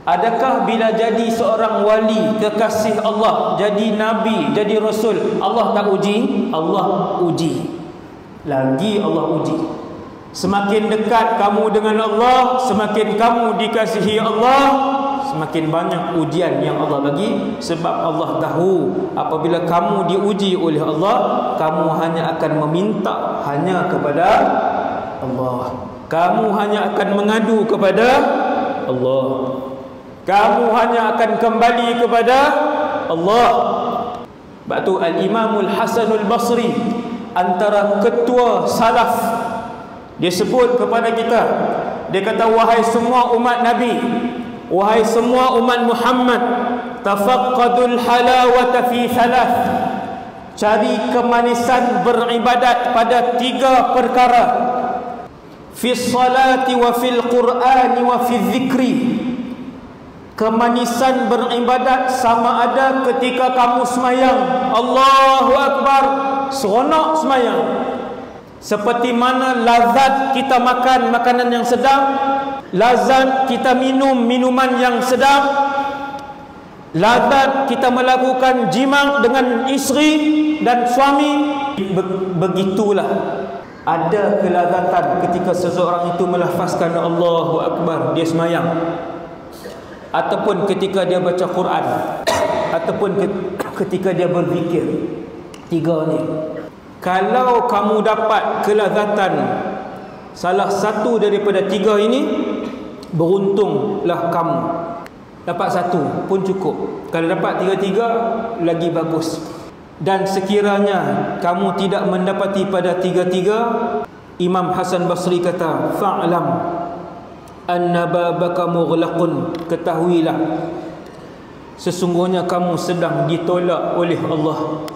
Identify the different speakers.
Speaker 1: Adakah bila jadi seorang wali, kekasih Allah, jadi nabi, jadi rasul, Allah tak uji? Allah uji. Lagi Allah uji. Semakin dekat kamu dengan Allah, semakin kamu dikasihi Allah, semakin banyak ujian yang Allah bagi. Sebab Allah tahu apabila kamu diuji oleh Allah, kamu hanya akan meminta hanya kepada Allah. Kamu hanya akan mengadu kepada Allah. Kamu hanya akan kembali kepada Allah. Sebab tu Al-Imamul Hasanul Basri, antara ketua salaf, dia sebut kepada kita, dia kata, wahai semua umat Nabi, wahai semua umat Muhammad, tafaqqadul halawata fi thalath. Cari kemanisan beribadat pada 3 perkara. Fi salati wa fil qur'ani wa fi dzikri. Kemanisan beribadat sama ada ketika kamu semayang, Allahu Akbar, seronok semayang. Seperti mana lazat kita makan makanan yang sedap, lazat kita minum minuman yang sedap, lazat kita melakukan jima' dengan isteri dan suami. Begitulah ada kelazatan ketika seseorang itu melafazkan Allahu Akbar, dia semayang, ataupun ketika dia baca Quran, ataupun ketika dia berzikir. 3 ni, kalau kamu dapat kelazatan salah satu daripada 3 ini, beruntunglah kamu. Dapat 1 pun cukup. Kalau dapat 3-3 lagi bagus. Dan sekiranya kamu tidak mendapati pada 3-3, Imam Hasan Basri kata, fa'lam anna babaka mughlaqun, ketahuilah sesungguhnya kamu sedang ditolak oleh Allah.